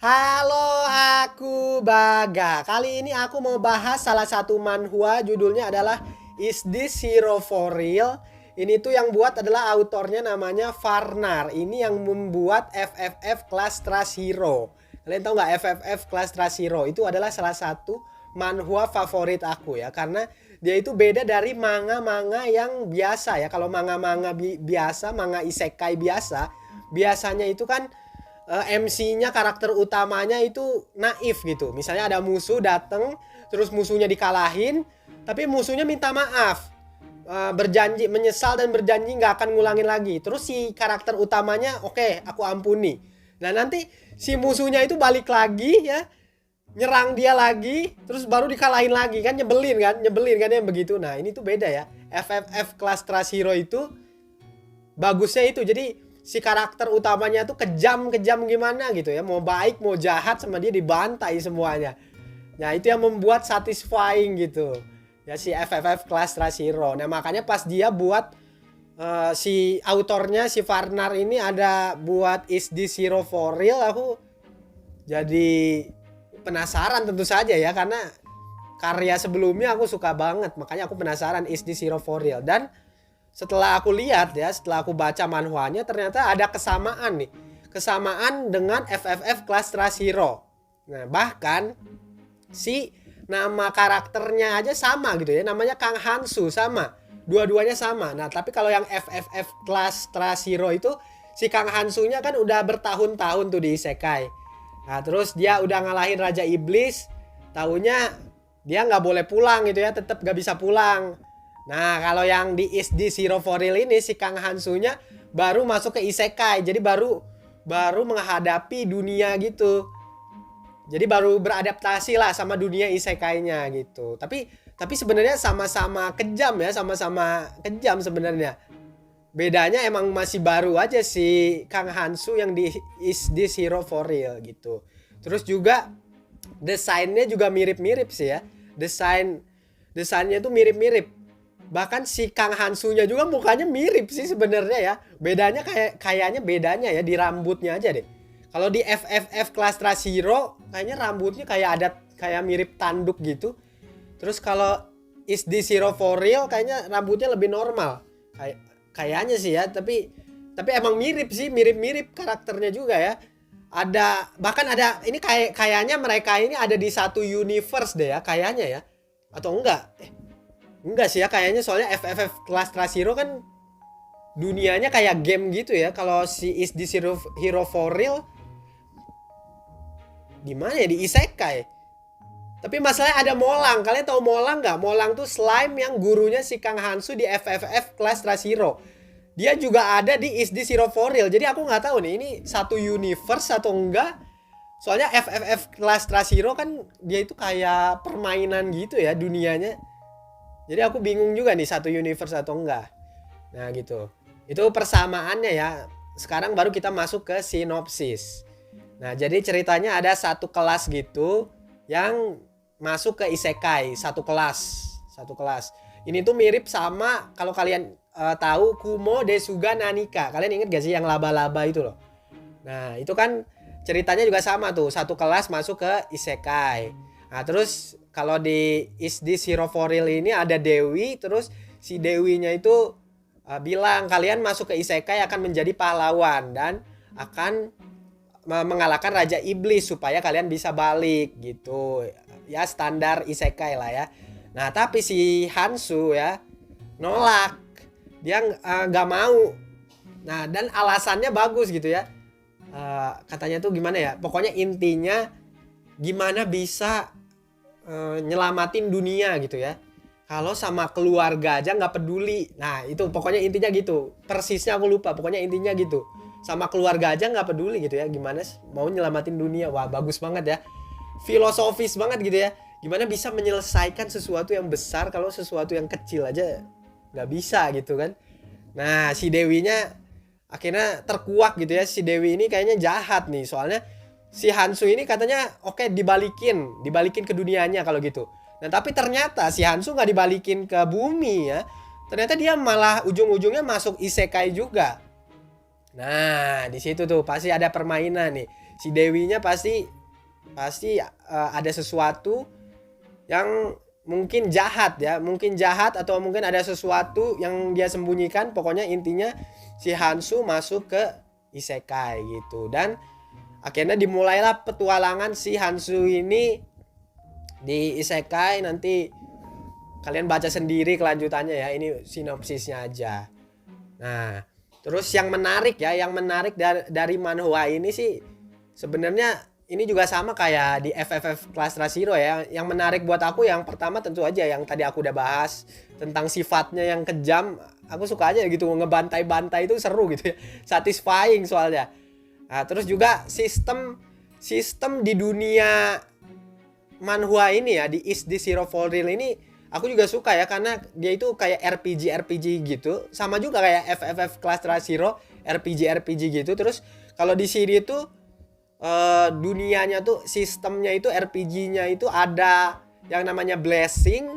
Halo, aku Baga. Kali ini aku mau bahas salah satu manhwa, judulnya adalah Is This Hero for Real? Ini tuh yang buat adalah autornya namanya Farnar. Ini yang membuat FFF Class Trust Hero. Kalian tahu nggak FFF Class Trust Hero? Itu adalah salah satu manhwa favorit aku ya, karena dia itu beda dari manga-manga yang biasa ya. Kalau manga-manga biasa, manga isekai biasa, biasanya itu kan MC-nya, karakter utamanya itu naif gitu. Misalnya ada musuh dateng, terus musuhnya dikalahin, tapi musuhnya minta maaf, berjanji, menyesal dan berjanji nggak akan ngulangin lagi. Terus si karakter utamanya, oke, aku ampuni. Nah nanti si musuhnya itu balik lagi ya, nyerang dia lagi, terus baru dikalahin lagi kan, nyebelin kan yang begitu. Nah ini tuh beda ya. FFF Class Trust Hero itu bagusnya itu, jadi si karakter utamanya tuh kejam gimana gitu ya, mau baik mau jahat sama dia dibantai semuanya. Nah itu yang membuat satisfying gitu ya, si FFF Class Trust Hero. Nah makanya pas dia buat si autornya, si Farnar ini ada buat Is This Hero for Real, aku jadi penasaran tentu saja ya, karena karya sebelumnya aku suka banget, makanya aku penasaran Is This Hero for Real. Dan setelah aku lihat ya, setelah aku baca manhwanya, ternyata ada kesamaan nih. Kesamaan dengan FFF Class Trust Hero. Nah, bahkan si nama karakternya aja sama gitu ya. Namanya Kang Hansu sama. Dua-duanya sama. Nah, tapi kalau yang FFF Class Trust Hero itu, si Kang Hansunya kan udah bertahun-tahun tuh di isekai. Nah, terus dia udah ngalahin Raja Iblis. Taunya dia nggak boleh pulang gitu ya, tetap nggak bisa pulang. Nah kalau yang di Is This Hero for Real ini, si Kang Hansunya baru masuk ke isekai. Jadi baru menghadapi dunia gitu. Jadi baru beradaptasi lah sama dunia isekainya gitu. Tapi sebenarnya sama-sama kejam ya, sama-sama kejam sebenarnya. Bedanya emang masih baru aja si Kang Hansu yang di Is This Hero for Real gitu. Terus juga desainnya juga mirip-mirip sih ya. Desainnya tuh mirip-mirip. Bahkan si Kang Hansunya juga mukanya mirip sih sebenarnya ya. Bedanya kayaknya bedanya ya di rambutnya aja deh. Kalau di FFF Class Trust Hero kayaknya rambutnya kayak ada kayak mirip tanduk gitu. Terus kalau Is This Hero for Real kayaknya rambutnya lebih normal. Kayaknya sih ya, tapi emang mirip sih, mirip-mirip karakternya juga ya. Bahkan ada ini kayaknya mereka ini ada di satu universe deh ya, kayaknya ya. Atau enggak? Enggak sih ya, kayaknya soalnya FFF Class Trust Hero kan dunianya kayak game gitu ya. Kalau si Is This Hero for Real gimana ya, di isekai. Tapi masalahnya ada Molang. Kalian tahu Molang nggak? Molang tuh slime yang gurunya si Kang Hansu di FFF Class Trust Hero. Dia juga ada di Is This Hero for Real. Jadi aku nggak tahu nih ini satu universe atau enggak. Soalnya FFF Class Trust Hero kan dia itu kayak permainan gitu ya dunianya. Jadi aku bingung juga nih satu universe atau enggak. Nah gitu. Itu persamaannya ya. Sekarang baru kita masuk ke sinopsis. Nah jadi ceritanya ada satu kelas gitu yang masuk ke isekai. Satu kelas. Ini tuh mirip sama kalau kalian tahu Kumo Desuga Nanika. Kalian inget gak sih yang laba-laba itu loh. Nah itu kan ceritanya juga sama tuh. Satu kelas masuk ke isekai. Nah terus kalau di Is This Hero for Real ini ada Dewi. Terus si Dewinya itu bilang kalian masuk ke isekai akan menjadi pahlawan dan akan mengalahkan Raja Iblis supaya kalian bisa balik gitu. Ya standar isekai lah ya. Nah tapi si Hansu ya nolak. Dia nggak mau. Nah dan alasannya bagus gitu ya. Katanya tuh gimana ya. Pokoknya intinya gimana bisa nyelamatin dunia gitu ya. Kalau sama keluarga aja nggak peduli. Nah itu pokoknya intinya gitu. Persisnya aku lupa. Pokoknya intinya gitu. Sama keluarga aja nggak peduli gitu ya. Gimana mau nyelamatin dunia. Wah bagus banget ya. Filosofis banget gitu ya. Gimana bisa menyelesaikan sesuatu yang besar kalau sesuatu yang kecil aja nggak bisa gitu kan. Nah si Dewinya akhirnya terkuak gitu ya. Si Dewi ini kayaknya jahat nih. Soalnya si Hansu ini katanya oke, dibalikin ke dunianya kalau gitu. Nah tapi ternyata si Hansu nggak dibalikin ke bumi ya. Ternyata dia malah ujung-ujungnya masuk isekai juga. Nah di situ tuh pasti ada permainan nih. si Dewinya pasti ada sesuatu yang mungkin jahat ya, mungkin jahat atau mungkin ada sesuatu yang dia sembunyikan. Pokoknya intinya si Hansu masuk ke isekai gitu, dan akhirnya dimulailah petualangan si Hansu ini di isekai. Nanti kalian baca sendiri kelanjutannya ya, ini sinopsisnya aja. Nah, terus yang menarik dari manhwa ini sih sebenarnya ini juga sama kayak di FFF Class Zero ya. Yang menarik buat aku yang pertama tentu aja yang tadi aku udah bahas tentang sifatnya yang kejam. Aku suka aja gitu, ngebantai-bantai itu seru gitu ya. Satisfying soalnya. Nah, terus juga sistem di dunia manhwa ini ya, di Is This Hero for Real ini aku juga suka ya, karena dia itu kayak RPG gitu. Sama juga kayak FFF Class Zero, RPG gitu. Terus kalau di sini tuh dunianya tuh sistemnya itu RPG-nya itu ada yang namanya blessing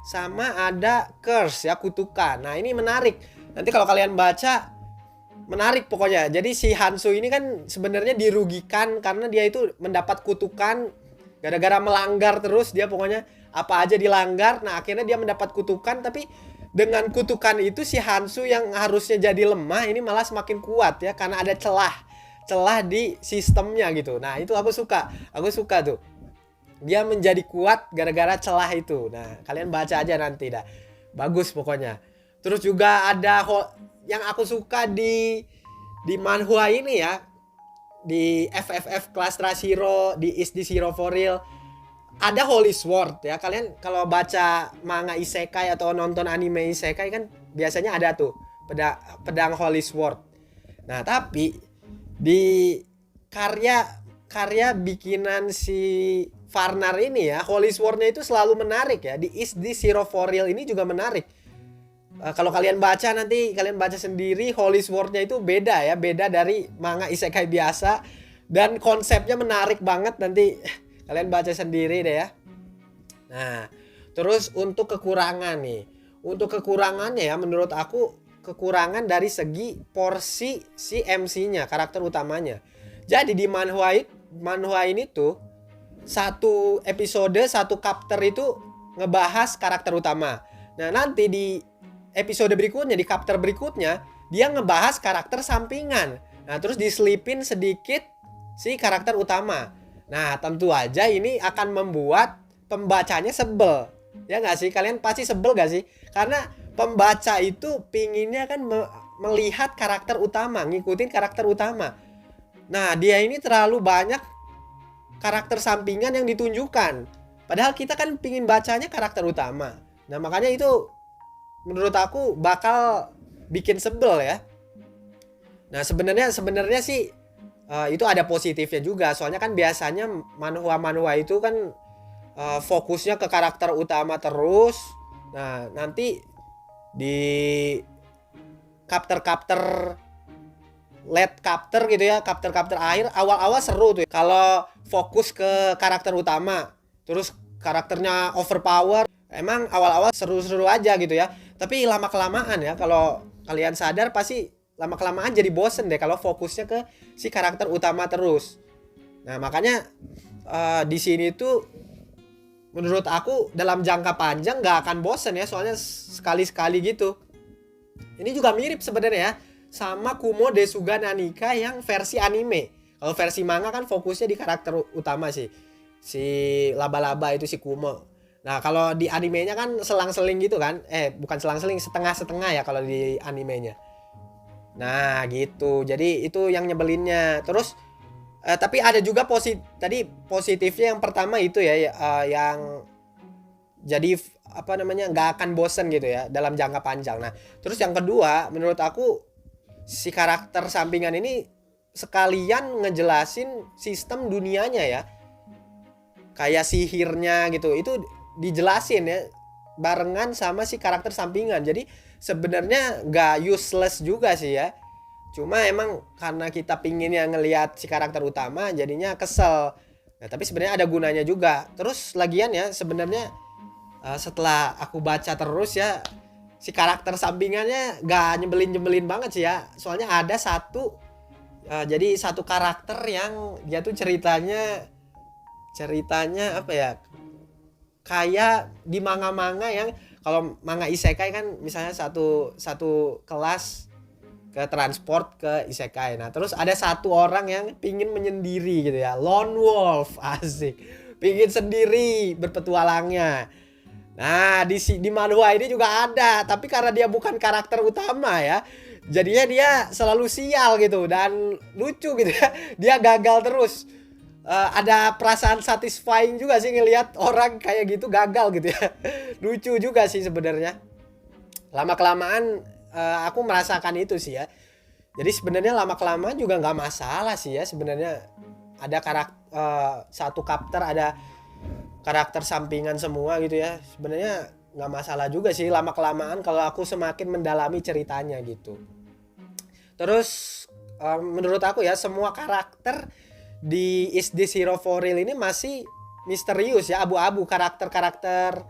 sama ada curse ya, kutukan. Nah, ini menarik. Nanti kalau kalian baca menarik pokoknya. Jadi si Hansu ini kan sebenarnya dirugikan karena dia itu mendapat kutukan gara-gara melanggar terus. Dia pokoknya apa aja dilanggar. Nah, akhirnya dia mendapat kutukan, tapi dengan kutukan itu si Hansu yang harusnya jadi lemah ini malah semakin kuat ya, karena ada celah di sistemnya gitu. Nah, itu aku suka tuh, dia menjadi kuat gara-gara celah itu. Nah, kalian baca aja nanti dah, bagus pokoknya. Terus juga ada yang aku suka di manhwa ini ya, di FFF Class Zero, di Is This Hero for Real, ada Holy Sword ya. Kalian kalau baca manga isekai atau nonton anime isekai kan biasanya ada tuh pedang Holy Sword. Nah, tapi di karya bikinan si Farnar ini ya, Holy Sword-nya itu selalu menarik ya. Di Is This Hero for Real ini juga menarik. Kalau kalian baca nanti kalian baca sendiri, Holy Sword-nya itu beda ya, beda dari manga isekai biasa, dan konsepnya menarik banget. Nanti kalian baca sendiri deh ya. Nah, terus untuk kekurangan nih. Untuk kekurangannya ya, menurut aku kekurangan dari segi porsi si MC-nya, karakter utamanya. Jadi di manhwa ini tuh satu episode, satu chapter itu ngebahas karakter utama. Nah, nanti di episode berikutnya, di chapter berikutnya, dia ngebahas karakter sampingan. Nah, terus diselipin sedikit si karakter utama. Nah, tentu aja ini akan membuat pembacanya sebel. Ya nggak sih? Kalian pasti sebel nggak sih? Karena pembaca itu pinginnya kan melihat karakter utama, ngikutin karakter utama. Nah, dia ini terlalu banyak karakter sampingan yang ditunjukkan. Padahal kita kan pingin bacanya karakter utama. Nah, makanya itu menurut aku bakal bikin sebel ya. Nah, sebenarnya sih itu ada positifnya juga. Soalnya kan biasanya manhwa itu kan fokusnya ke karakter utama terus. Nah, nanti di chapter late chapter gitu ya, chapter akhir, awal-awal seru tuh ya, kalau fokus ke karakter utama, terus karakternya overpower, emang awal-awal seru-seru aja gitu ya. Tapi lama-kelamaan ya, kalau kalian sadar pasti lama-kelamaan jadi bosen deh kalau fokusnya ke si karakter utama terus. Nah, makanya di sini tuh menurut aku dalam jangka panjang gak akan bosen ya, soalnya sekali-sekali gitu. Ini juga mirip sebenarnya ya sama Kumo Desuga Nanika yang versi anime. Kalau versi manga kan fokusnya di karakter utama sih, si laba-laba itu si Kumo. Nah, kalau di animenya kan selang-seling gitu kan. Bukan selang-seling, setengah-setengah ya kalau di animenya. Nah, gitu. Jadi itu yang nyebelinnya. Terus tapi ada juga positifnya. Yang pertama itu ya, yang jadi nggak akan bosen gitu ya dalam jangka panjang. Nah, terus yang kedua, menurut aku si karakter sampingan ini sekalian ngejelasin sistem dunianya ya, kayak sihirnya gitu, itu dijelasin ya barengan sama si karakter sampingan. Jadi sebenarnya nggak useless juga sih ya. Cuma emang karena kita pinginnya ngelihat si karakter utama jadinya kesel. Nah, tapi sebenarnya ada gunanya juga. Terus lagian ya sebenarnya setelah aku baca terus ya, si karakter sampingannya gak nyebelin banget sih ya. Soalnya ada satu Jadi satu karakter yang dia tuh ceritanya apa ya, kayak di manga-manga yang, kalau manga isekai kan misalnya satu satu kelas ke transport ke isekai. Nah, terus ada satu orang yang pingin menyendiri gitu ya. Lone wolf, asik. Pingin sendiri berpetualangnya. Nah, di manhwa ini juga ada, tapi karena dia bukan karakter utama ya. Jadinya dia selalu sial gitu dan lucu gitu ya. Dia gagal terus. Ada perasaan satisfying juga sih ngelihat orang kayak gitu gagal gitu ya. Lucu juga sih sebenarnya. Lama kelamaan aku merasakan itu sih ya. Jadi sebenarnya lama kelamaan juga nggak masalah sih ya sebenarnya. Ada satu karakter, ada karakter sampingan semua gitu ya. Sebenarnya nggak masalah juga sih lama kelamaan kalau aku semakin mendalami ceritanya gitu. Terus menurut aku ya, semua karakter di Is This Hero For Real ini masih misterius ya, abu-abu. Karakter-karakter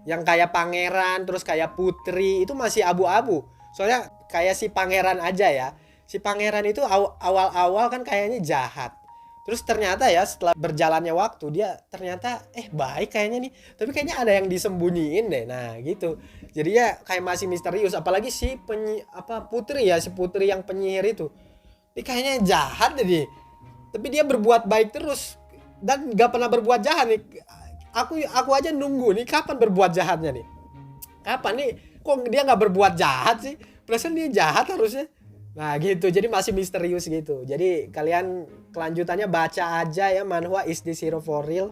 yang kayak pangeran terus kayak putri itu masih abu-abu. Soalnya kayak si pangeran aja ya. Si pangeran itu awal-awal kan kayaknya jahat. Terus ternyata ya setelah berjalannya waktu dia ternyata baik kayaknya nih. Tapi kayaknya ada yang disembunyiin deh. Nah, gitu. Jadi ya kayak masih misterius, apalagi si putri ya, si putri yang penyihir itu. Ini kayaknya jahat deh dia. Tapi dia berbuat baik terus dan gak pernah berbuat jahat nih. Aku aja nunggu nih kapan berbuat jahatnya nih. Kapan nih? Kok dia nggak berbuat jahat sih? Perasaan dia jahat harusnya. Nah gitu, jadi masih misterius gitu. Jadi kalian kelanjutannya baca aja ya manhwa Is This Hero For Real.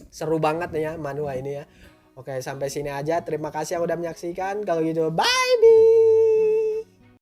Seru banget nih ya manhwa ini ya. Oke, sampai sini aja. Terima kasih yang udah menyaksikan. Kalau gitu, bye.